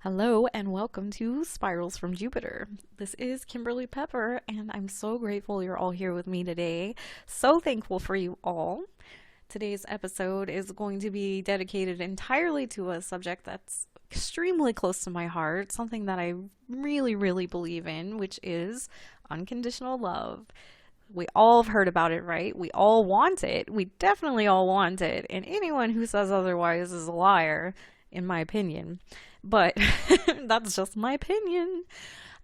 Hello and welcome to Spirals from Jupiter. This is Kimberly Pepper, and I'm so grateful you're all here with me today. So thankful for you all. Today's episode is going to be dedicated entirely to a subject that's extremely close to my heart, something that I really, really believe in, which is unconditional love. We all have heard about it, right? We all want it. We definitely all want it. And anyone who says otherwise is a liar, in my opinion. But that's just my opinion.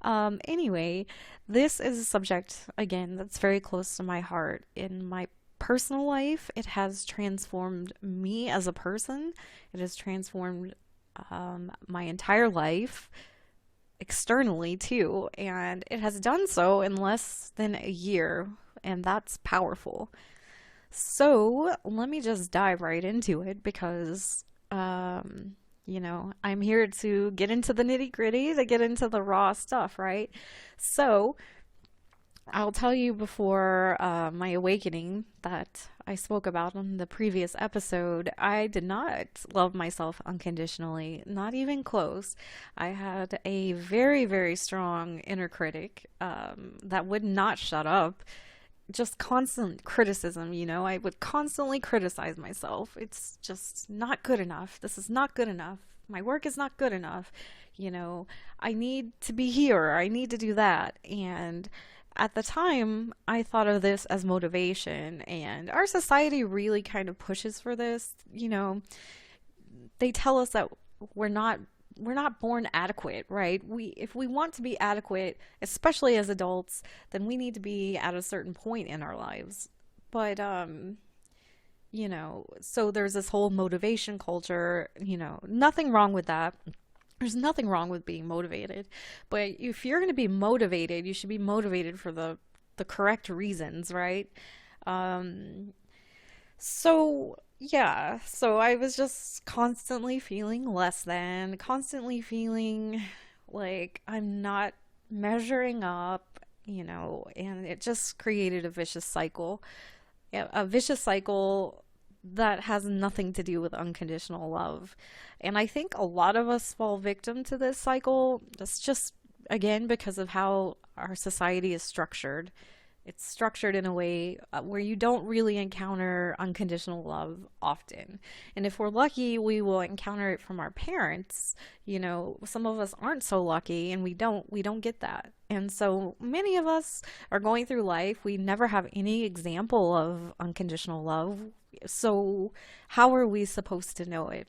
Anyway, this is a subject, again, that's very close to my heart. In my personal life, it has transformed me as a person. It has transformed my entire life externally too, and it has done so in less than a year, and that's powerful. So let me just dive right into it because, I'm here to get into the nitty gritty, to get into the raw stuff, right? So I'll tell you before my awakening that I spoke about in the previous episode, I did not love myself unconditionally, not even close. I had a very, very strong inner critic that would not shut up. Just constant criticism, I would constantly criticize myself. It's just not good enough. This is not good enough. My work is not good enough. I need to be here. I need to do that. And at the time, I thought of this as motivation, and our society really kind of pushes for this. They tell us that we're not we're not born adequate, right? If we want to be adequate, especially as adults, then we need to be at a certain point in our lives. But so there's this whole motivation culture, nothing wrong with that. There's nothing wrong with being motivated, but if you're going to be motivated, you should be motivated for the correct reasons, right? Um, so yeah, so I was just constantly feeling less than, constantly feeling like I'm not measuring up, and it just created a vicious cycle. Yeah, a vicious cycle that has nothing to do with unconditional love. And I think a lot of us fall victim to this cycle. That's just, again, because of how our society is structured. It's structured in a way where you don't really encounter unconditional love often. And if we're lucky, we will encounter it from our parents. Some of us aren't so lucky and we don't get that. And so many of us are going through life. We never have any example of unconditional love. So how are we supposed to know it?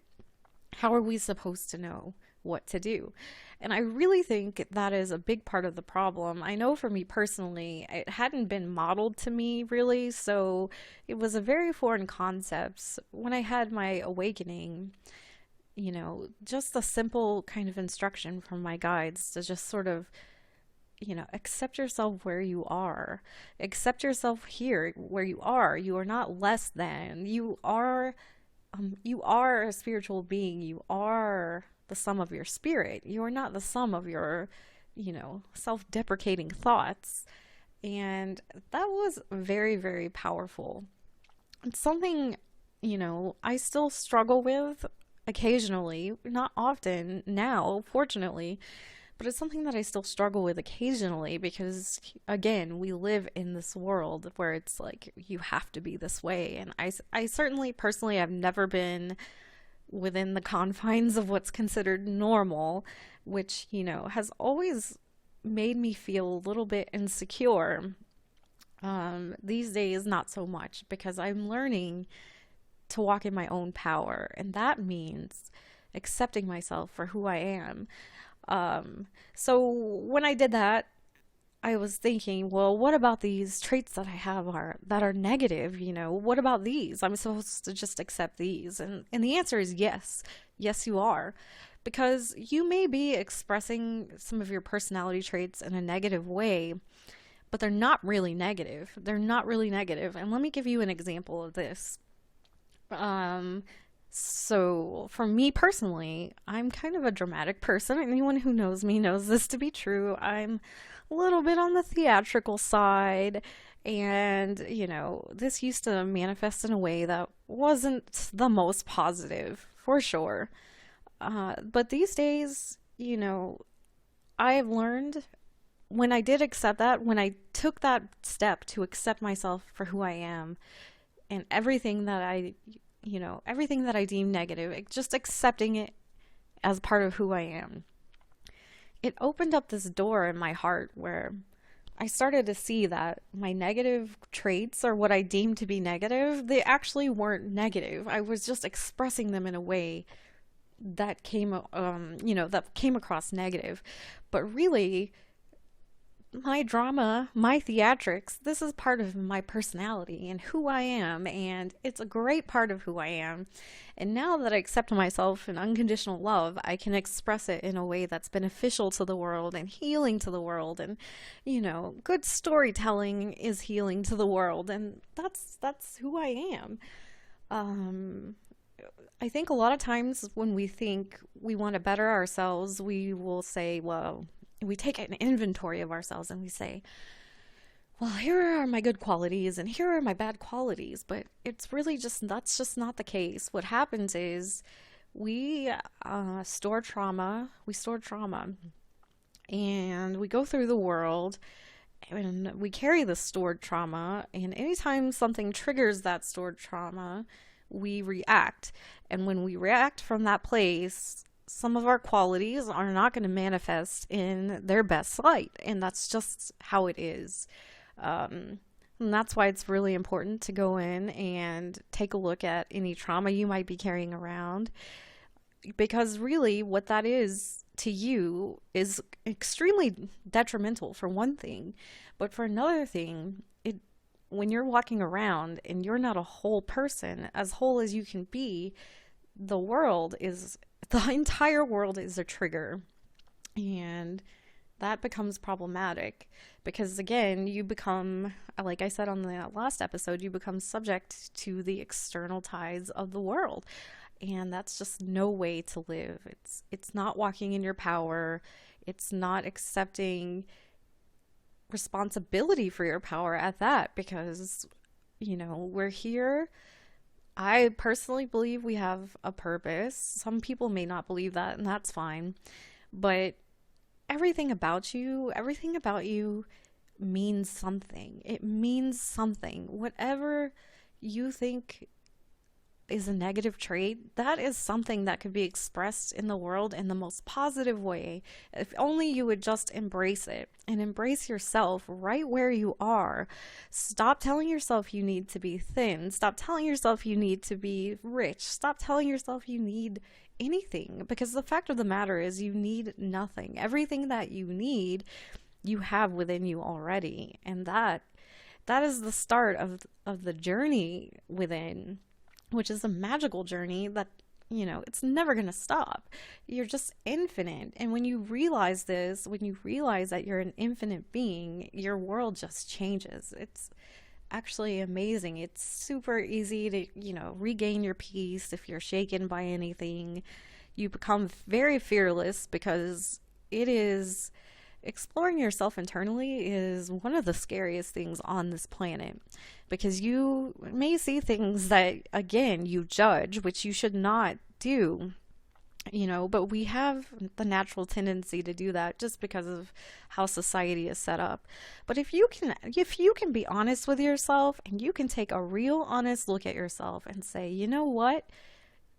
How are we supposed to know what to do? And I really think that is a big part of the problem. I know for me personally, it hadn't been modeled to me really, so it was a very foreign concept. When I had my awakening, just a simple kind of instruction from my guides to just sort of, accept yourself where you are. Accept yourself here where you are. You are not less than. You are a spiritual being. You are the sum of your spirit. You are not the sum of your, self-deprecating thoughts. And that was very, very powerful. It's something, I still struggle with occasionally, not often now, fortunately, but it's something that I still struggle with occasionally because, again, we live in this world where it's like you have to be this way. And I certainly, personally, I've never been within the confines of what's considered normal, which, has always made me feel a little bit insecure. These days, not so much because I'm learning to walk in my own power, and that means accepting myself for who I am. So when I did that, I was thinking, well, what about these traits that I have that are negative, What about these? I'm supposed to just accept these. And the answer is yes. Yes, you are. Because you may be expressing some of your personality traits in a negative way, but they're not really negative. They're not really negative. And let me give you an example of this. Um, so for me personally, I'm kind of a dramatic person. Anyone who knows me knows this to be true. I'm a little bit on the theatrical side, and this used to manifest in a way that wasn't the most positive, for sure. But these days, you know, I have learned when I did accept that, when I took that step to accept myself for who I am and everything that everything that I deem negative, just accepting it as part of who I am, it opened up this door in my heart where I started to see that my negative traits, or what I deemed to be negative, they actually weren't negative. I was just expressing them in a way that that came across negative. But really, my drama, my theatrics, this is part of my personality and who I am, and it's a great part of who I am. And now that I accept myself in unconditional love, I can express it in a way that's beneficial to the world and healing to the world. And, good storytelling is healing to the world, and that's who I am. Um, I think a lot of times when we think we want to better ourselves, we will say, well, we take an inventory of ourselves and we say, well, here are my good qualities and here are my bad qualities. But it's really that's just not the case. What happens is we store trauma, and we go through the world and we carry the stored trauma. And anytime something triggers that stored trauma, we react. And when we react from that place, some of our qualities are not going to manifest in their best light. And that's just how it is. And that's why it's really important to go in and take a look at any trauma you might be carrying around. Because really, what that is to you is extremely detrimental, for one thing. But for another thing, when you're walking around and you're not a whole person, as whole as you can be, the entire world is a trigger. And that becomes problematic because, again, you become, like I said on the last episode, you become subject to the external tides of the world. And that's just no way to live. It's not walking in your power. It's not accepting responsibility for your power at that, because, we're here. I personally believe we have a purpose. Some people may not believe that, and that's fine. But everything about you means something. It means something. Whatever you think is a negative trait, that is something that could be expressed in the world in the most positive way. If only you would just embrace it and embrace yourself right where you are. Stop telling yourself you need to be thin. Stop telling yourself you need to be rich. Stop telling yourself you need anything, because the fact of the matter is you need nothing. Everything that you need, you have within you already. And that is the start of the journey within, which is a magical journey that, it's never going to stop. You're just infinite. And when you realize this, when you realize that you're an infinite being, your world just changes. It's actually amazing. It's super easy to, regain your peace if you're shaken by anything. You become very fearless, because it is exploring yourself internally is one of the scariest things on this planet, because you may see things that, again, you judge, which you should not do, but we have the natural tendency to do that just because of how society is set up. But if you can be honest with yourself, and you can take a real honest look at yourself and say, you know what,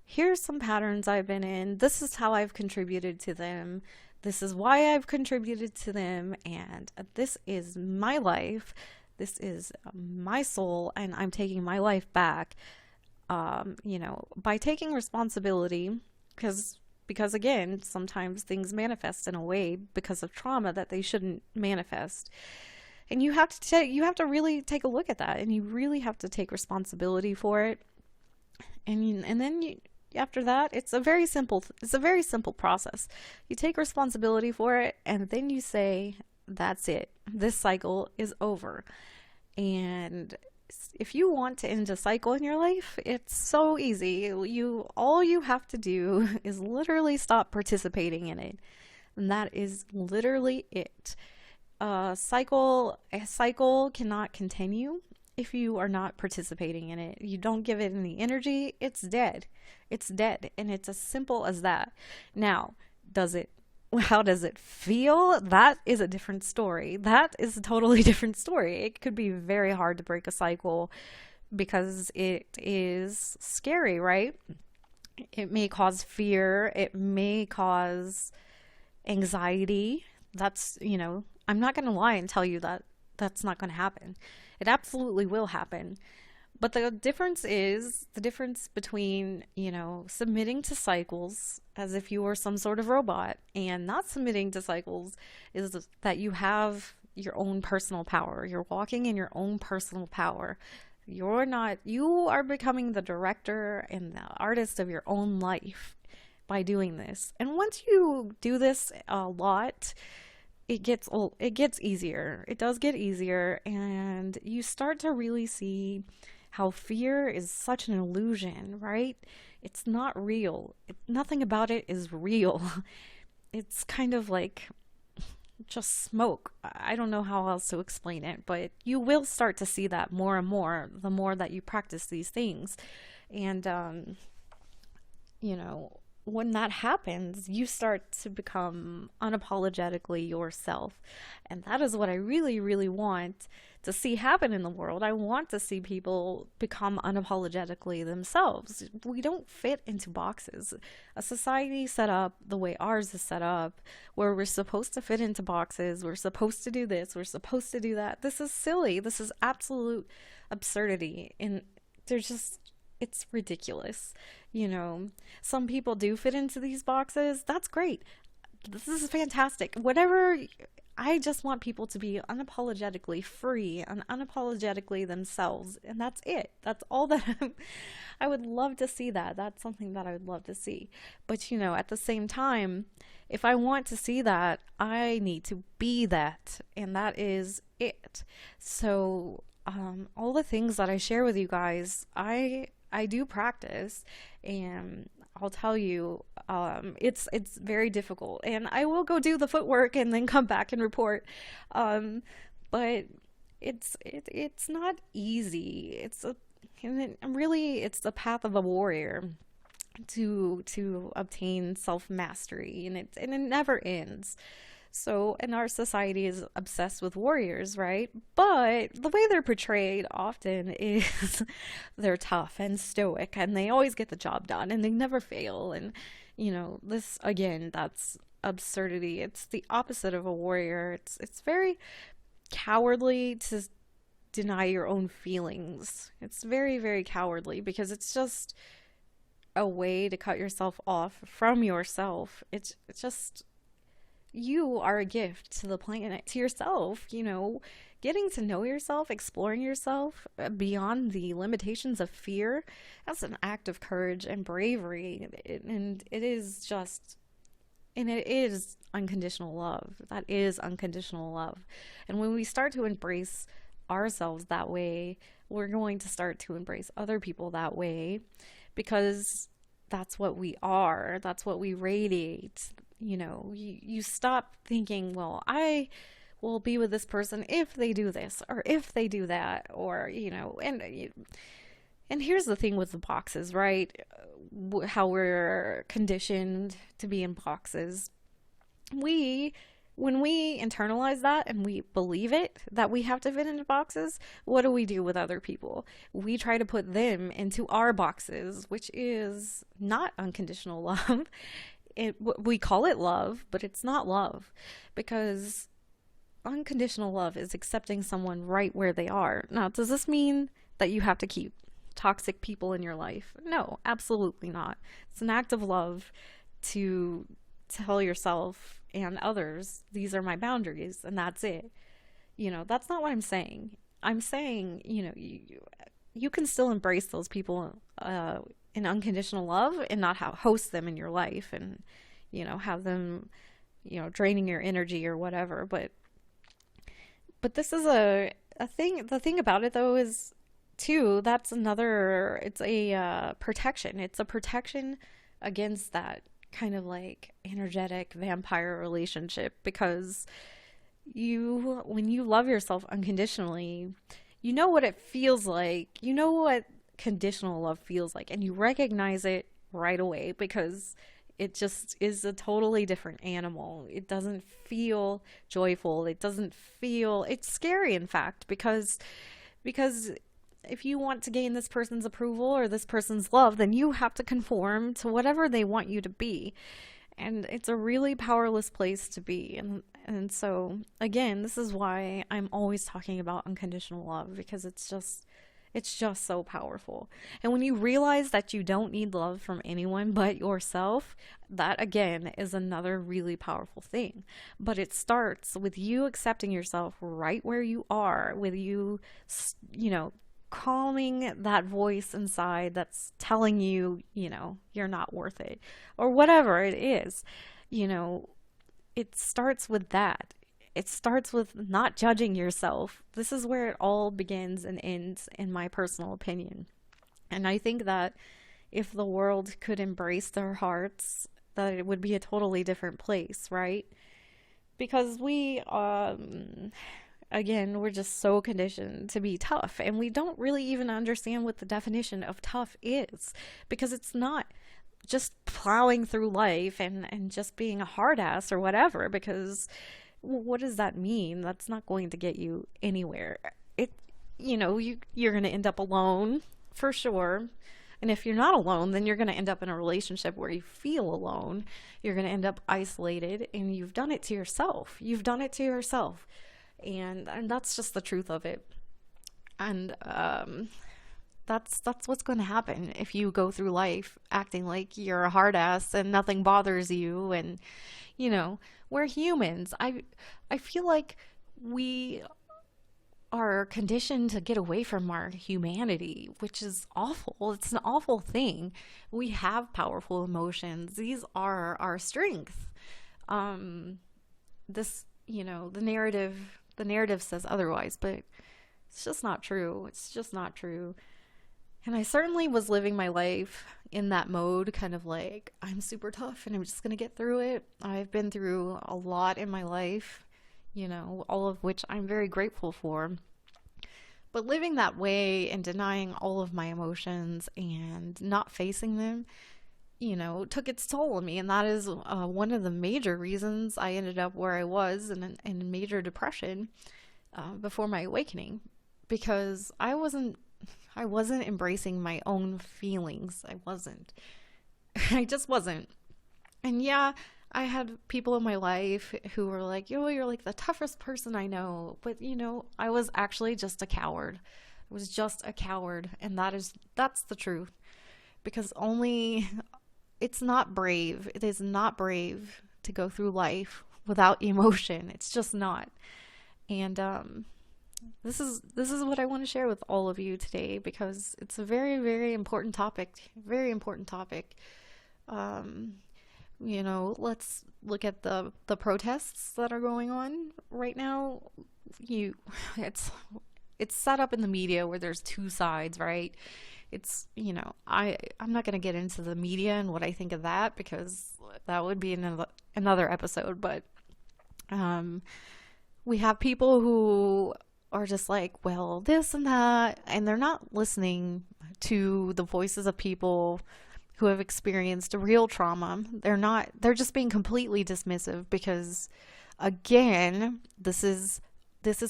here's some patterns I've been in, this is how I've contributed to them, this is why I've contributed to them, and this is my life, this is my soul, and I'm taking my life back, by taking responsibility, because again, sometimes things manifest in a way because of trauma that they shouldn't manifest. And you have to really take a look at that, and you really have to take responsibility for it. And then after that, it's a very simple process. You take responsibility for it, and then you say, that's it. This cycle is over. And if you want to end a cycle in your life, it's so easy. All you have to do is literally stop participating in it. And that is literally it. A cycle cannot continue if you are not participating in it. You don't give it any energy, it's dead. It's dead, and it's as simple as that. Now, does it How does it feel? That is a different story. That is a totally different story. It could be very hard to break a cycle because it is scary, right? It may cause fear, it may cause anxiety. I'm not going to lie and tell you that that's not going to happen. It absolutely will happen. But the difference is the difference between, submitting to cycles as if you were some sort of robot and not submitting to cycles is that you have your own personal power. You're walking in your own personal power. You are becoming the director and the artist of your own life by doing this. And once you do this a lot, it gets easier. It does get easier, and you start to really see how fear is such an illusion, right? It's not real. Nothing about it is real. It's kind of like just smoke. I don't know how else to explain it, but you will start to see that more and more the more that you practice these things. And you know, when that happens, you start to become unapologetically yourself. And that is what I really, really want to see happen in the world. I want to see people become unapologetically themselves. We don't fit into boxes. A society set up the way ours is set up, where we're supposed to fit into boxes, we're supposed to do this, we're supposed to do that. This is silly. This is absolute absurdity. And there's just, it's ridiculous. Some people do fit into these boxes. That's great. This is fantastic. Whatever, I just want people to be unapologetically free and unapologetically themselves. And that's it. That's all that I would love to see that. That's something that I would love to see. But, at the same time, if I want to see that, I need to be that. And that is it. So, all the things that I share with you guys, I do practice, and I'll tell you, it's very difficult, and I will go do the footwork and then come back and report. But it's not easy. It's the path of a warrior to obtain self mastery, and it never ends. So, and our society is obsessed with warriors, right? But the way they're portrayed often is they're tough and stoic and they always get the job done and they never fail. And, this again, that's absurdity. It's the opposite of a warrior. It's very cowardly to deny your own feelings. It's very, very cowardly because it's just a way to cut yourself off from yourself. It's just you are a gift to the planet, to yourself, getting to know yourself, exploring yourself beyond the limitations of fear. That's an act of courage and bravery. And it is unconditional love. That is unconditional love. And when we start to embrace ourselves that way, we're going to start to embrace other people that way because that's what we are. That's what we radiate. You stop thinking, well, I will be with this person if they do this or if they do that, or and here's the thing with the boxes, right? How we're conditioned to be in boxes. When we internalize that and we believe it, that we have to fit into boxes, what do we do with other people? We try to put them into our boxes, which is not unconditional love. We call it love, but it's not love, because unconditional love is accepting someone right where they are. Now, does this mean that you have to keep toxic people in your life? No, absolutely not. It's an act of love to tell yourself and others, these are my boundaries, and that's it. That's not what I'm saying. I'm saying, you can still embrace those people in unconditional love and not host them in your life and, have them, draining your energy or whatever. But this is a thing. The thing about it, though, is too, it's a protection. It's a protection against that kind of like energetic vampire relationship, because when you love yourself unconditionally, you know what it feels like. You know what conditional love feels like, and you recognize it right away because It just is a totally different animal. It doesn't feel joyful. It doesn't feel, it's scary, in fact, because if you want to gain this person's approval or this person's love, then you have to conform to whatever they want you to be. And it's a really powerless place to be. And so again, this is why I'm always talking about unconditional love, because it's just so powerful. And when you realize that you don't need love from anyone but yourself, that again is another really powerful thing. But it starts with you accepting yourself right where you are, with you, calming that voice inside that's telling you, you're not worth it, or whatever it is. You know, it starts with that. It starts with not judging yourself. This is where it all begins and ends, in my personal opinion. And I think that if the world could embrace their hearts, that it would be a totally different place, right? Because again, we're just so conditioned to be tough, and we don't really even understand what the definition of tough is, because it's not just plowing through life and just being a hard ass or whatever, because what does that mean? That's not going to get you anywhere. It, you're going to end up alone for sure. And if you're not alone, then you're going to end up in a relationship where you feel alone. You're going to end up isolated, and you've done it to yourself. You've done it to yourself. And that's just the truth of it. And that's what's going to happen if you go through life acting like you're a hard ass and nothing bothers you. And we're humans. I feel like we are conditioned to get away from our humanity, which is awful. It's an awful thing. We have powerful emotions. These are our strength. The narrative says otherwise, but it's just not true. It's just not true. And I certainly was living my life in that mode, kind of like, I'm super tough and I'm just going to get through it. I've been through a lot in my life, all of which I'm very grateful for. But living that way and denying all of my emotions and not facing them, took its toll on me. And that is one of the major reasons I ended up where I was in major depression before my awakening, because I wasn't embracing my own feelings. I wasn't. I just wasn't. And yeah, I had people in my life who were like, yo, you're like the toughest person I know. But I was actually just a coward. I was just a coward. And that's the truth. Because it's not brave. It is not brave to go through life without emotion. It's just not. And this is what I want to share with all of you today, because it's a very, very important topic. Very important topic. Let's look at the protests that are going on right now. It's set up in the media where there's two sides, right? It's, I'm not going to get into the media and what I think of that, because that would be another episode. But we have people who are just like, well, this and that, and they're not listening to the voices of people who have experienced real trauma. They're just being completely dismissive, because again, this is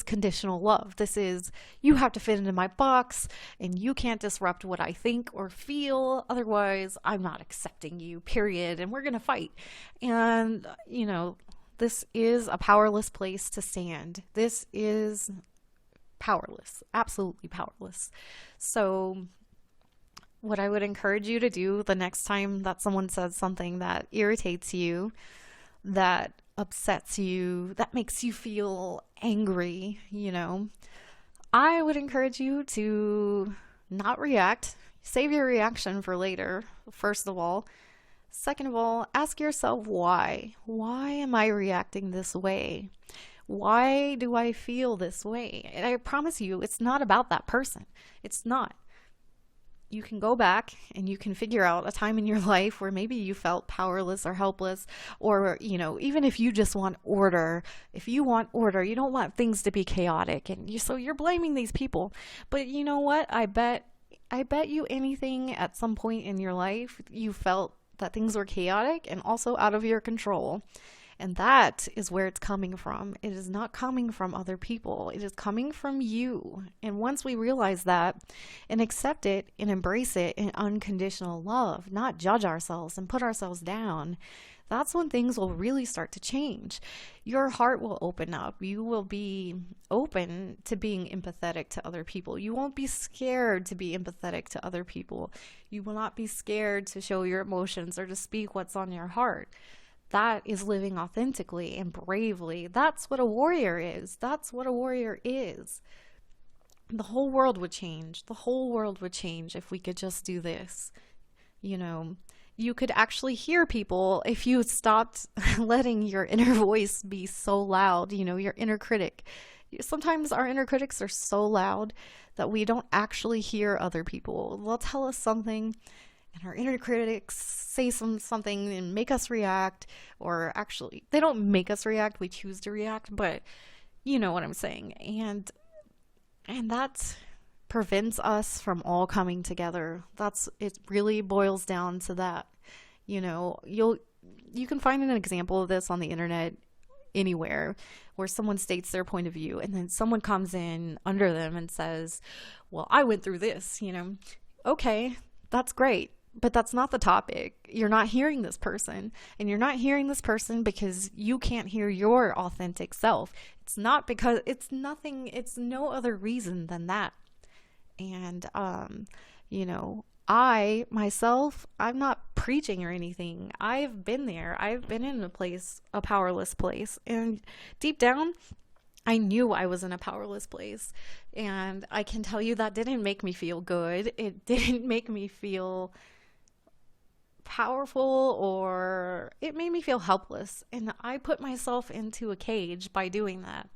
conditional love. This is, you have to fit into my box and you can't disrupt what I think or feel. Otherwise, I'm not accepting you, period. And we're going to fight. And, this is a powerless place to stand. This is powerless, absolutely powerless. So what I would encourage you to do the next time that someone says something that irritates you, that upsets you, that makes you feel angry, I would encourage you to not react. Save your reaction for later, first of all. Second of all, ask yourself why. Why am I reacting this way? Why do I feel this way? And I promise you, it's not about that person. It's not. You can go back and you can figure out a time in your life where maybe you felt powerless or helpless, or, even if you just want order, you don't want things to be chaotic, and so you're blaming these people. But you know what? I bet you anything at some point in your life, you felt that things were chaotic and also out of your control. And that is where it's coming from. It is not coming from other people. It is coming from you. And once we realize that and accept it and embrace it in unconditional love, not judge ourselves and put ourselves down, that's when things will really start to change. Your heart will open up. You will be open to being empathetic to other people. You won't be scared to be empathetic to other people. You will not be scared to show your emotions or to speak what's on your heart. That is living authentically and bravely. That's what a warrior is. That's what a warrior is. The whole world would change. The whole world would change if we could just do this. You know, you could actually hear people if you stopped letting your inner voice be so loud, you know, your inner critic. Sometimes our inner critics are so loud that we don't actually hear other people. They'll tell us something, and our inner critics say something and make us react, or actually, they don't make us react, we choose to react, but you know what I'm saying. And that prevents us from all coming together. It really boils down to that. You know, you can find an example of this on the internet anywhere where someone states their point of view and then someone comes in under them and says, well, I went through this, you know. Okay, that's great. But that's not the topic. You're not hearing this person. And you're not hearing this person because you can't hear your authentic self. It's not because it's no other reason than that. And, you know, I myself, I'm not preaching or anything. I've been there. I've been in a powerless place. And deep down, I knew I was in a powerless place. And I can tell you that didn't make me feel good. It didn't make me feel powerful, or it made me feel helpless. And I put myself into a cage by doing that.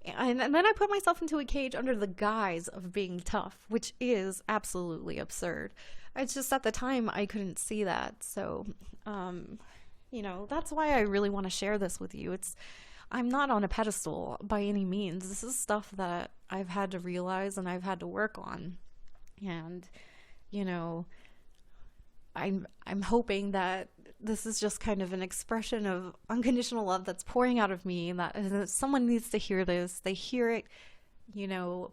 And then I put myself into a cage under the guise of being tough, which is absolutely absurd. It's just at the time I couldn't see that. So, you know, that's why I really want to share this with you. I'm not on a pedestal by any means. This is stuff that I've had to realize and I've had to work on. And, you know, I'm hoping that this is just kind of an expression of unconditional love that's pouring out of me, and that someone needs to hear this. They hear it, you know,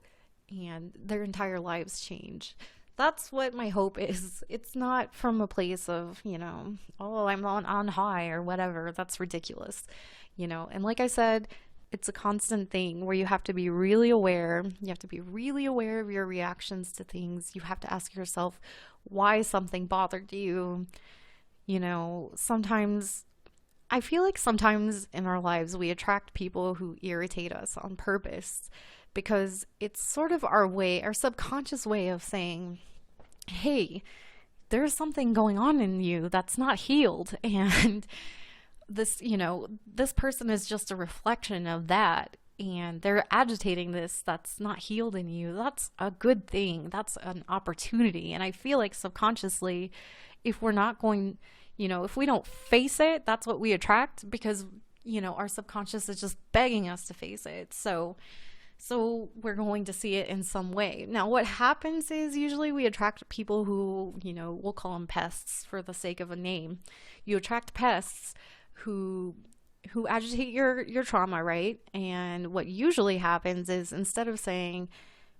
and their entire lives change. That's what my hope is. It's not from a place of, you know, oh, I'm on high or whatever. That's ridiculous, you know. And like I said, it's a constant thing where you have to be really aware. You have to be really aware of your reactions to things. You have to ask yourself why something bothered you. You know, I feel like sometimes in our lives we attract people who irritate us on purpose, because it's sort of our subconscious way of saying, hey, there's something going on in you that's not healed. And this, you know, this person is just a reflection of that. And they're agitating this that's not healed in you. That's a good thing. That's an opportunity. And I feel like subconsciously, if we're not going, you know, if we don't face it, that's what we attract, because, you know, our subconscious is just begging us to face it. So we're going to see it in some way. Now, what happens is usually we attract people who, you know, we'll call them pests for the sake of a name. You attract pests who agitate your trauma, right? And what usually happens is, instead of saying,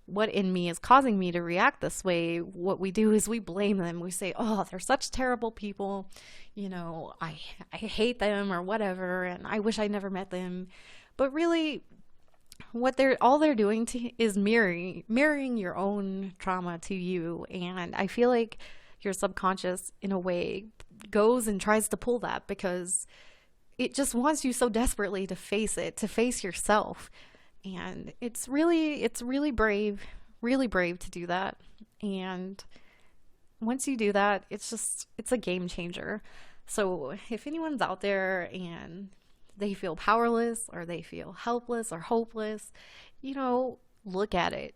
what in me is causing me to react this way, what we do is we blame them. We say, oh, they're such terrible people, you know, I hate them or whatever, and I wish I never met them. But really, what they're doing is mirroring your own trauma to you. And I feel like your subconscious, in a way, goes and tries to pull that, because it just wants you so desperately to face it, to face yourself. And it's really brave to do that. And once you do that, it's a game changer. So if anyone's out there and they feel powerless, or they feel helpless or hopeless, you know, look at it.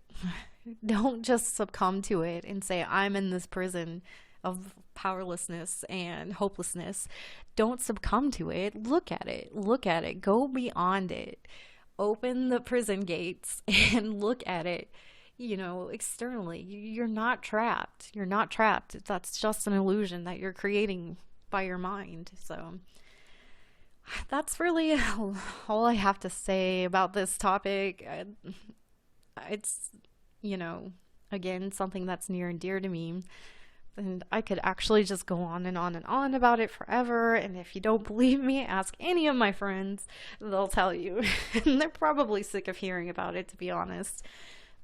Don't just succumb to it and say, I'm in this prison of powerlessness and hopelessness. Don't succumb to it. Look at it. Go beyond it. Open the prison gates and look at it, you know, externally. You're not trapped. That's just an illusion that you're creating by your mind. So that's really all I have to say about this topic. It's, you know, again, something that's near and dear to me. And I could actually just go on and on and on about it forever. And if you don't believe me, ask any of my friends. They'll tell you. And they're probably sick of hearing about it, to be honest.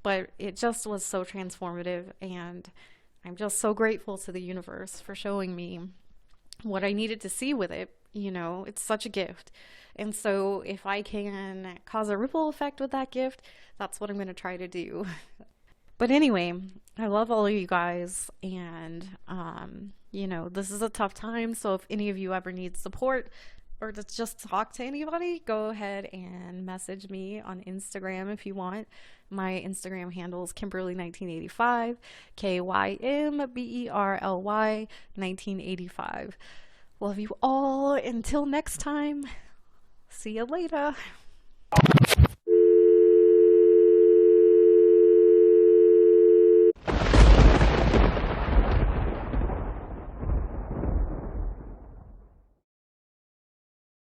But it just was so transformative. And I'm just so grateful to the universe for showing me what I needed to see with it. You know, it's such a gift. And so if I can cause a ripple effect with that gift, that's what I'm going to try to do. But anyway, I love all of you guys, and you know, this is a tough time, so if any of you ever need support or to just talk to anybody, go ahead and message me on Instagram if you want. My Instagram handle is Kimberly1985, KYMBERLY 1985. Love you all. Until next time, see you later.